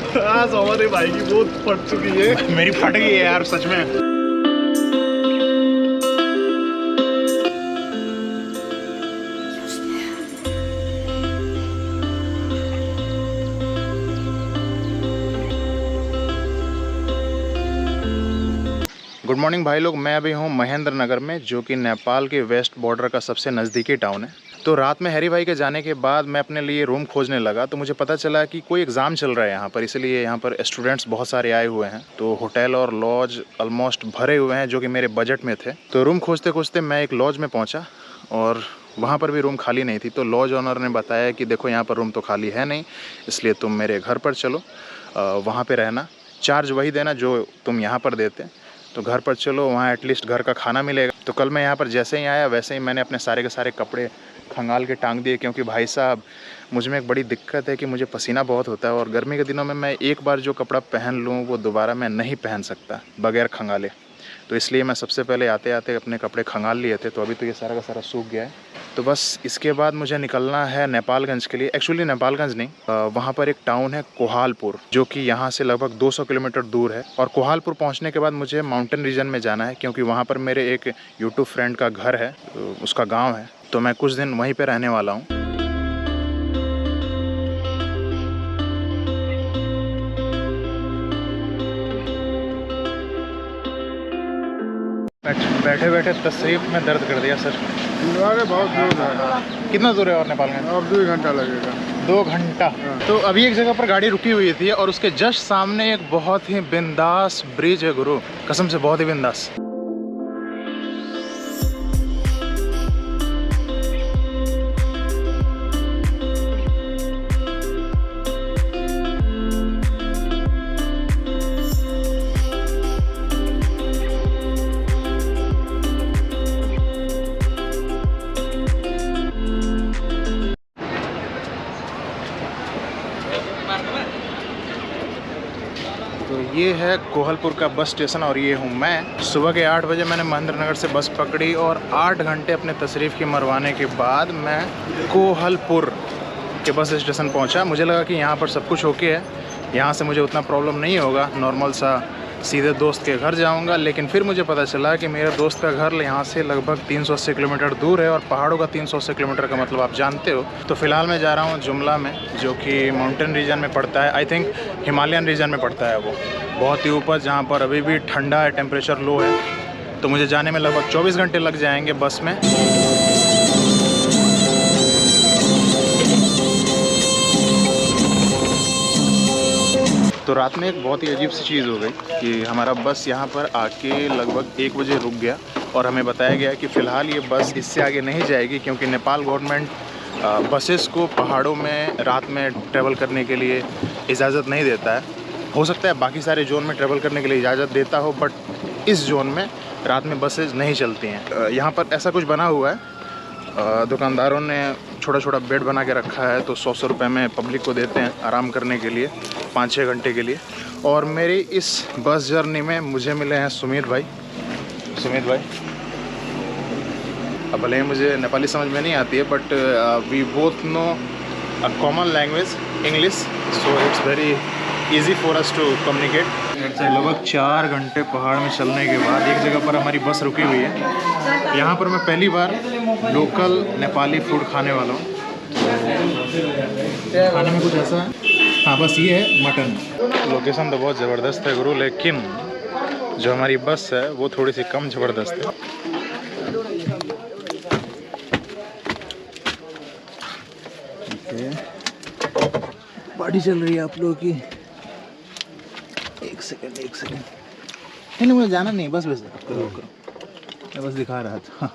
आज हमारे भाई की बहुत फट चुकी है। मेरी फट गई है यार सच में। गुड मॉर्निंग भाई लोग, मैं अभी हूँ महेंद्र नगर में, जो कि नेपाल के वेस्ट बॉर्डर का सबसे नज़दीकी टाउन है। तो रात में हैरी भाई के जाने के बाद मैं अपने लिए रूम खोजने लगा, तो मुझे पता चला कि कोई एग्ज़ाम चल रहा है यहाँ पर, इसलिए यहाँ पर स्टूडेंट्स बहुत सारे आए हुए हैं। तो होटल और लॉज ऑलमोस्ट भरे हुए हैं, जो कि मेरे बजट में थे। तो रूम खोजते खोजते मैं एक लॉज में पहुँचा और वहाँ पर भी रूम खाली नहीं थी। तो लॉज ओनर ने बताया कि देखो यहाँ पर रूम तो खाली है नहीं, इसलिए तुम मेरे घर पर चलो, वहाँ पर रहना, चार्ज वही देना जो तुम यहाँ पर देते। तो घर पर चलो, वहाँ एटलीस्ट घर का खाना मिलेगा। तो कल मैं यहाँ पर जैसे ही आया वैसे ही मैंने अपने सारे के सारे कपड़े खंगाल के टांग दिए, क्योंकि भाई साहब मुझ में एक बड़ी दिक्कत है कि मुझे पसीना बहुत होता है और गर्मी के दिनों में मैं एक बार जो कपड़ा पहन लूँ वो दोबारा मैं नहीं पहन सकता बगैर खंगाले। तो इसलिए मैं सबसे पहले आते आते अपने कपड़े खंगाल लिए थे। तो अभी तो ये सारा का सारा सूख गया है। तो बस इसके बाद मुझे निकलना है नेपालगंज के लिए। एक्चुअली नेपालगंज नहीं, वहाँ पर एक टाउन है कोहालपुर, जो कि यहाँ से लगभग 200 किलोमीटर दूर है। और कोहालपुर पहुँचने के बाद मुझे माउंटेन रीजन में जाना है, क्योंकि वहाँ पर मेरे एक यूट्यूब फ्रेंड का घर है, उसका गाँव है। तो मैं कुछ दिन वहीं पर रहने वाला हूँ। बैठे बैठे तशरीफ में दर्द कर दिया सर। बहुत दूर है। कितना दूर है और नेपालगंज? अब 2 घंटा लगेगा। 2 घंटा। तो अभी एक जगह पर गाड़ी रुकी हुई थी और उसके जस्ट सामने एक बहुत ही बिंदास ब्रिज है गुरु, कसम से बहुत ही बिंदास। तो ये है कोहलपुर का बस स्टेशन और ये हूँ मैं। सुबह के 8 बजे मैंने महेंद्र नगर से बस पकड़ी और 8 घंटे अपने तशरीफ़ की मरवाने के बाद मैं कोहलपुर के बस स्टेशन पहुँचा। मुझे लगा कि यहाँ पर सब कुछ ओके है, यहाँ से मुझे उतना प्रॉब्लम नहीं होगा, नॉर्मल सा सीधे दोस्त के घर जाऊंगा। लेकिन फिर मुझे पता चला कि मेरे दोस्त का घर यहाँ से लगभग 380 किलोमीटर दूर है और पहाड़ों का 380 किलोमीटर का मतलब आप जानते हो। तो फ़िलहाल मैं जा रहा हूँ जुमला में, जो कि माउंटेन रीजन में पड़ता है, आई थिंक हिमालयन रीजन में पड़ता है वो, बहुत ही ऊपर, जहाँ पर अभी भी ठंडा है, टेम्परेचर लो है। तो मुझे जाने में लगभग 24 घंटे लग जाएंगे बस में। तो रात में एक बहुत ही अजीब सी चीज़ हो गई कि हमारा बस यहाँ पर आके लगभग 1 बजे रुक गया और हमें बताया गया कि फ़िलहाल ये बस इससे आगे नहीं जाएगी, क्योंकि नेपाल गवर्नमेंट बसेस को पहाड़ों में रात में ट्रैवल करने के लिए इजाज़त नहीं देता है। हो सकता है बाकी सारे जोन में ट्रैवल करने के लिए इजाज़त देता हो, बट इस जोन में रात में बसेज नहीं चलती हैं। यहाँ पर ऐसा कुछ बना हुआ है, दुकानदारों ने छोटा छोटा बेड बना के रखा है, तो 100 रुपये में पब्लिक को देते हैं आराम करने के लिए 5-6 घंटे के लिए। और मेरी इस बस जर्नी में मुझे मिले हैं सुमित भाई। अब भले ही मुझे नेपाली समझ में नहीं आती है, but we both know a common language English, so it's very easy for us to communicate. लगभग 4 घंटे पहाड़ में चलने के बाद एक जगह पर हमारी बस रुकी हुई है। यहाँ पर मैं पहली बार लोकल नेपाली फूड खाने वाला हूँ। खाने में कुछ ऐसा है, हाँ बस ये है मटन। लोकेशन तो बहुत ज़बरदस्त है गुरु, लेकिन जो हमारी बस है वो थोड़ी सी कम ज़बरदस्त है। पार्टी चल रही है आप लोगों की। एक सेकंड नहीं, मुझे जाना नहीं, बस करो मैं बस दिखा रहा था।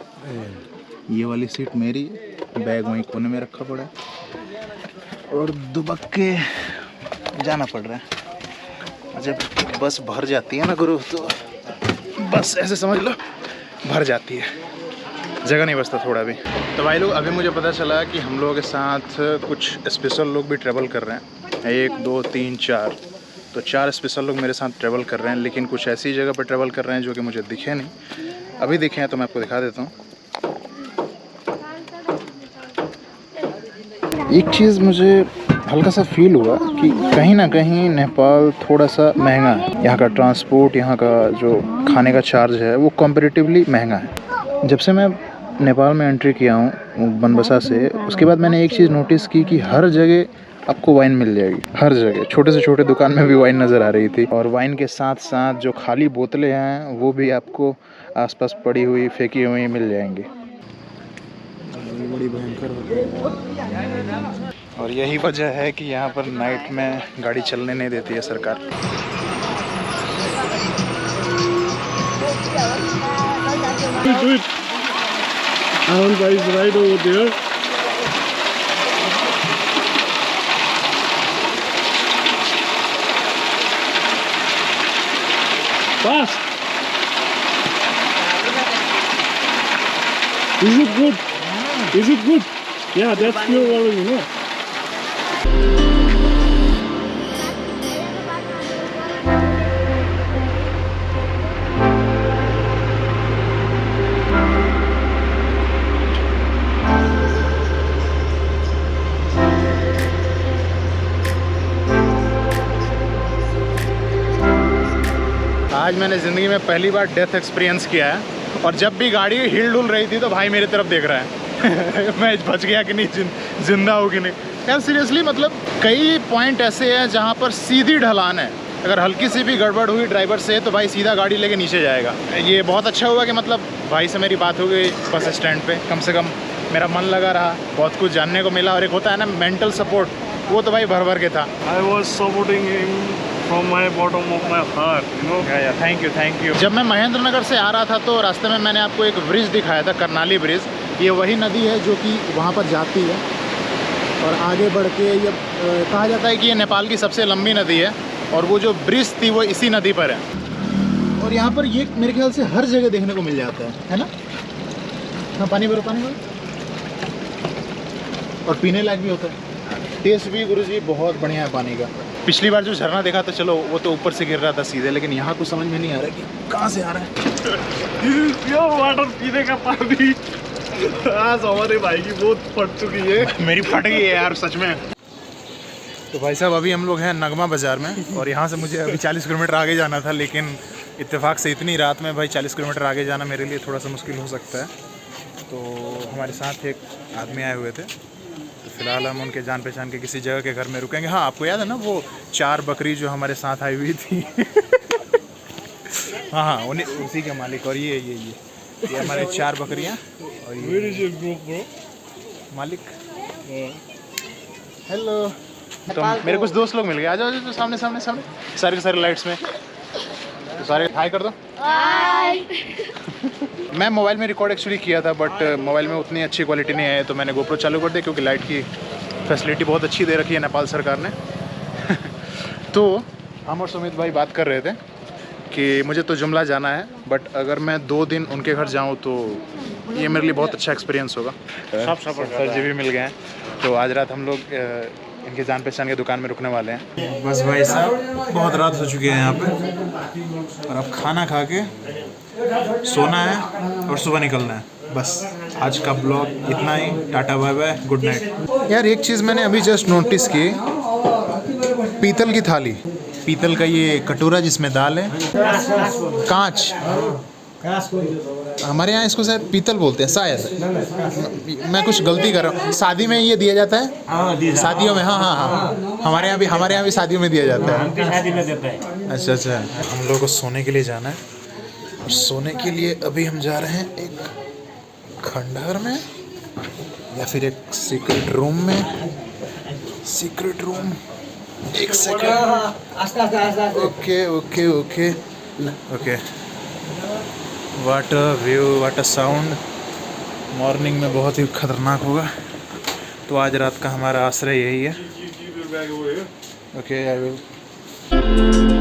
ये वाली सीट मेरी है, बैग वहीं कोने में रखा पड़ा है और दुबक के जाना पड़ रहा है। जब बस भर जाती है ना गुरु, तो बस ऐसे समझ लो भर जाती है, जगह नहीं बचता थोड़ा भी। तो भाई लोग, अभी मुझे पता चला कि हम लोगों के साथ कुछ स्पेशल लोग भी ट्रैवल कर रहे हैं। 1 2 3 4, तो 4 स्पेशल लोग मेरे साथ ट्रैवल कर रहे हैं, लेकिन कुछ ऐसी जगह पर ट्रैवल कर रहे हैं जो कि मुझे दिखे नहीं। अभी दिखे हैं तो मैं आपको दिखा देता हूँ। एक चीज़ मुझे हल्का सा फील हुआ कि कहीं ना कहीं नेपाल थोड़ा सा महंगा है। यहाँ का ट्रांसपोर्ट, यहाँ का जो खाने का चार्ज है वो कंपैरेटिवली महंगा है। जब से मैं नेपाल में एंट्री किया हूँ बनबसा से, उसके बाद मैंने एक चीज़ नोटिस की कि हर जगह आपको वाइन मिल जाएगी। हर जगह छोटे से छोटे दुकान में भी वाइन नज़र आ रही थी, और वाइन के साथ साथ जो खाली बोतलें हैं वो भी आपको आसपास पड़ी हुई फेंकी हुई मिल जाएंगी। बड़ी भयंकर होती है, और यही वजह है कि यहाँ पर नाइट में गाड़ी चलने नहीं देती है सरकार। Arun bhai is right over there. Fast. Is it good? Is it good? Yeah, that's pure water, you know. आज मैंने ज़िंदगी में पहली बार डेथ एक्सपीरियंस किया है, और जब भी गाड़ी हिल डुल रही थी तो भाई मेरी तरफ देख रहा है मैं बच गया कि नहीं, जिंदा हो कि नहीं। यार सीरियसली, मतलब कई पॉइंट ऐसे हैं जहाँ पर सीधी ढलान है, अगर हल्की सी भी गड़बड़ हुई ड्राइवर से तो भाई सीधा गाड़ी लेके नीचे जाएगा। ये बहुत अच्छा हुआ कि मतलब भाई से मेरी बात हो गई बस स्टैंड पे, कम से कम मेरा मन लगा रहा, बहुत कुछ जानने को मिला। और एक होता है ना मेंटल सपोर्ट, वो तो भाई भर भर के था। I was supporting him from my bottom of my heart, you know. Thank you. जब मैं महेंद्र नगर से आ रहा था तो रास्ते में मैंने आपको एक ब्रिज दिखाया था, करनाली ब्रिज। ये वही नदी है जो कि वहाँ पर जाती है, और आगे बढ़ के ये कहा जाता है कि ये नेपाल की सबसे लंबी नदी है, और वो जो ब्रिज थी वो इसी नदी पर है। और यहाँ पर ये मेरे ख्याल से हर जगह देखने को मिल जाता है ना। हाँ, पानी भरो, पानी भरो। और पीने लायक भी होता है, टेस्ट भी गुरुजी बहुत बढ़िया है पानी का। पिछली बार जो झरना देखा था, चलो वो तो ऊपर से गिर रहा था सीधे, लेकिन यहाँ कुछ समझ में नहीं आ रहा कि कहाँ से आ रहा है। प्योर वाटर, पीने का पानी। आज हमारे भाई की बहुत फट चुकी है। मेरी फट गई है यार सच में। तो भाई साहब अभी हम लोग हैं नगमा बाज़ार में, और यहाँ से मुझे अभी 40 किलोमीटर आगे जाना था, लेकिन इत्तेफाक से इतनी रात में भाई 40 किलोमीटर आगे जाना मेरे लिए थोड़ा सा मुश्किल हो सकता है। तो हमारे साथ एक आदमी आए हुए थे, तो फिलहाल हम उनके जान पहचान के किसी जगह के घर में रुकेंगे। हाँ, आपको याद है ना वो 4 बकरी जो हमारे साथ आई हुई थी हाँ, उन्हीं उसी के मालिक। और ये हमारे 4 बकरियाँ, और ये मालिक। हेलो, तो मेरे कुछ दोस्त लोग मिल गए। आ जाओ तो सामने सारे के सारे लाइट्स में, तो सारे हाई कर दो। मैं मोबाइल में रिकॉर्ड एक्चुअली किया था, बट मोबाइल में उतनी अच्छी क्वालिटी नहीं है, तो मैंने गोप्रो चालू कर दिया, क्योंकि लाइट की फैसिलिटी बहुत अच्छी दे रखी है नेपाल सरकार ने तो हम और सुमित भाई बात कर रहे थे कि मुझे तो जुमला जाना है, बट अगर मैं 2 दिन उनके घर जाऊं तो ये मेरे लिए बहुत अच्छा एक्सपीरियंस होगा। सर जी भी मिल गए हैं, तो आज रात हम लोग इनके जान पहचान के दुकान में रुकने वाले हैं। बस भाई साहब बहुत रात हो चुकी है यहाँ पे, और अब खाना खा के सोना है और सुबह निकलना है। बस आज का ब्लॉग इतना ही। Tata bye bye, good night. यार एक चीज़ मैंने अभी जस्ट नोटिस की, पीतल की थाली, पीतल का ये कटोरा जिसमें दाल है, कांच, हमारे यहाँ इसको शायद पीतल बोलते हैं शायद, मैं कुछ गलती कर रहा हूँ। शादी में ये दिया जाता है, शादियों में। हाँ, हमारे यहाँ भी शादियों में दिया जाता है। अच्छा, हम लोग को सोने के लिए जाना है, और सोने के लिए अभी हम जा रहे हैं एक खंडहर में, या फिर एक सीक्रेट रूम में। सीक्रेट रूम, एक second. Okay. What a view, what a sound. Morning में बहुत ही खतरनाक होगा, तो आज रात का हमारा आश्रय यही है। Okay, I will.